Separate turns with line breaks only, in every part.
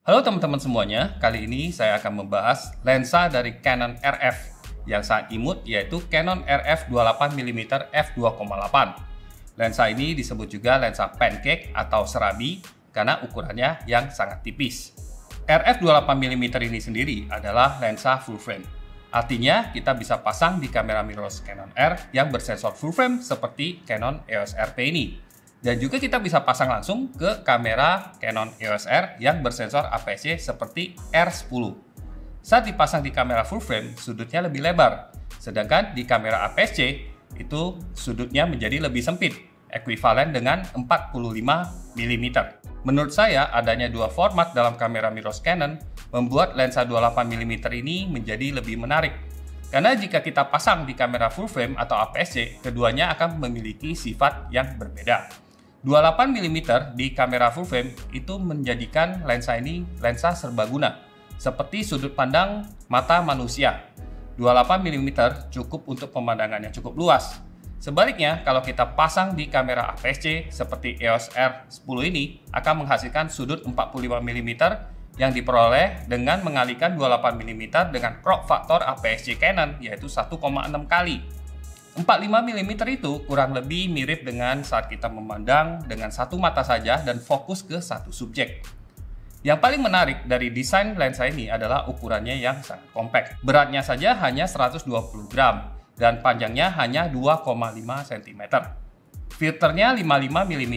Halo teman-teman semuanya, kali ini saya akan membahas lensa dari Canon RF yang sangat imut, yaitu Canon RF 28mm f2.8. Lensa ini disebut juga lensa pancake atau serabi karena ukurannya yang sangat tipis. RF 28mm ini sendiri adalah lensa full frame. Artinya kita bisa pasang di kamera mirrorless Canon R yang bersensor full frame seperti Canon EOS RP ini. Dan juga kita bisa pasang langsung ke kamera Canon EOS R yang bersensor APS-C seperti R10. Saat dipasang di kamera full frame, sudutnya lebih lebar. Sedangkan di kamera APS-C, itu sudutnya menjadi lebih sempit, ekuivalen dengan 45 mm. Menurut saya, adanya dua format dalam kamera mirrorless Canon membuat lensa 28mm ini menjadi lebih menarik. Karena jika kita pasang di kamera full frame atau APS-C, keduanya akan memiliki sifat yang berbeda. 28mm di kamera full frame itu menjadikan lensa ini lensa serbaguna, seperti sudut pandang mata manusia. 28mm cukup untuk pemandangan yang cukup luas. Sebaliknya, kalau kita pasang di kamera APS-C seperti EOS R10 ini akan menghasilkan sudut 45mm yang diperoleh dengan mengalihkan 28mm dengan crop faktor APS-C Canon yaitu 1,6 kali. 45mm itu kurang lebih mirip dengan saat kita memandang dengan satu mata saja dan fokus ke satu subjek. Yang paling menarik dari desain lensa ini adalah ukurannya yang sangat kompak. Beratnya saja hanya 120 gram dan panjangnya hanya 2,5 cm. Filternya 55mm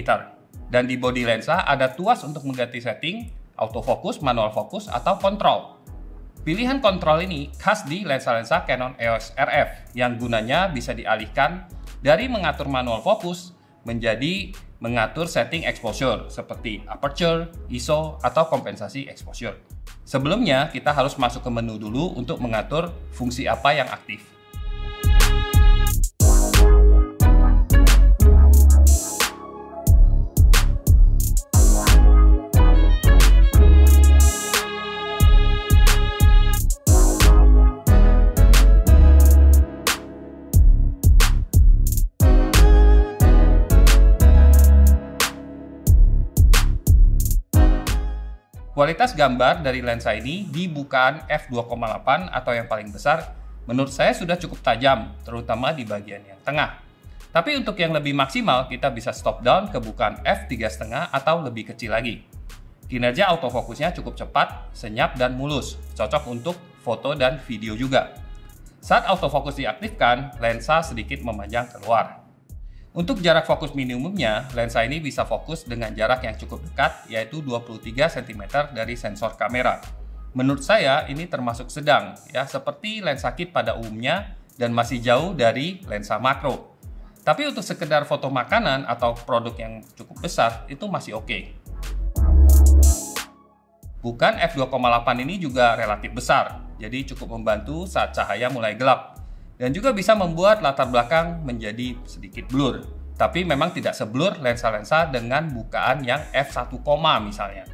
dan di bodi lensa ada tuas untuk mengganti setting, autofocus, manual focus, atau kontrol. Pilihan kontrol ini khas di lensa-lensa Canon EOS RF yang gunanya bisa dialihkan dari mengatur manual fokus menjadi mengatur setting exposure seperti aperture, ISO, atau kompensasi exposure. Sebelumnya kita harus masuk ke menu dulu untuk mengatur fungsi apa yang aktif. Kualitas gambar dari lensa ini di bukaan f2.8 atau yang paling besar menurut saya sudah cukup tajam, terutama di bagian yang tengah. Tapi untuk yang lebih maksimal kita bisa stop down ke bukaan f3.5 atau lebih kecil lagi. Kinerja autofokusnya cukup cepat, senyap, dan mulus, cocok untuk foto dan video juga. Saat autofokus diaktifkan, lensa sedikit memanjang keluar. Untuk jarak fokus minimumnya, lensa ini bisa fokus dengan jarak yang cukup dekat, yaitu 23 cm dari sensor kamera. Menurut saya ini termasuk sedang, ya seperti lensa kit pada umumnya dan masih jauh dari lensa makro. Tapi untuk sekedar foto makanan atau produk yang cukup besar, itu masih oke. Bukaan f2.8 ini juga relatif besar, jadi cukup membantu saat cahaya mulai gelap. Dan juga bisa membuat latar belakang menjadi sedikit blur. Tapi memang tidak seblur lensa-lensa dengan bukaan yang f1, misalnya.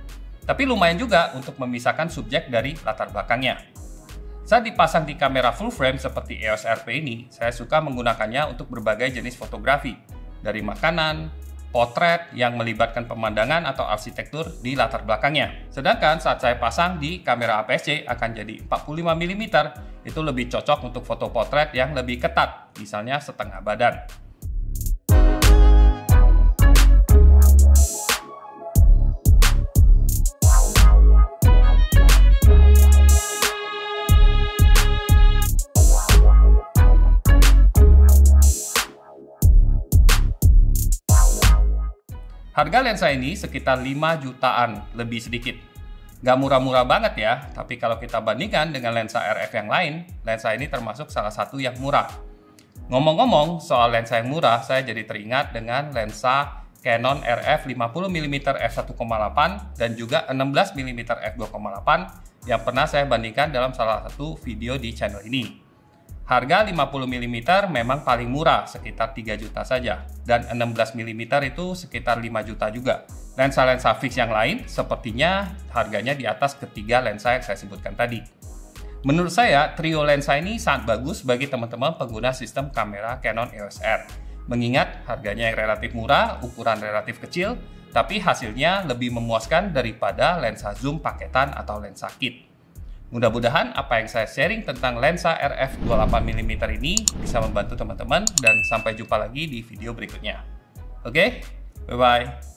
Tapi lumayan juga untuk memisahkan subjek dari latar belakangnya. Saat dipasang di kamera full frame seperti EOS RP ini, saya suka menggunakannya untuk berbagai jenis fotografi. Dari makanan, potret yang melibatkan pemandangan atau arsitektur di latar belakangnya. Sedangkan saat saya pasang di kamera APS-C akan jadi 45mm, itu lebih cocok untuk foto potret yang lebih ketat, misalnya setengah badan. Harga lensa ini sekitar 5 jutaan, lebih sedikit. Gak murah-murah banget ya, tapi kalau kita bandingkan dengan lensa RF yang lain, lensa ini termasuk salah satu yang murah. Ngomong-ngomong soal lensa yang murah, saya jadi teringat dengan lensa Canon RF 50mm f1.8 dan juga 16mm f2.8 yang pernah saya bandingkan dalam salah satu video di channel ini. Harga 50mm memang paling murah, sekitar 3 juta saja, dan 16mm itu sekitar 5 juta juga. Lensa-lensa fix yang lain sepertinya harganya di atas ketiga lensa yang saya sebutkan tadi. Menurut saya, trio lensa ini sangat bagus bagi teman-teman pengguna sistem kamera Canon EOS R. Mengingat harganya yang relatif murah, ukuran relatif kecil, tapi hasilnya lebih memuaskan daripada lensa zoom paketan atau lensa kit. Mudah-mudahan apa yang saya sharing tentang lensa RF 28mm ini bisa membantu teman-teman, dan sampai jumpa lagi di video berikutnya. Oke, bye-bye.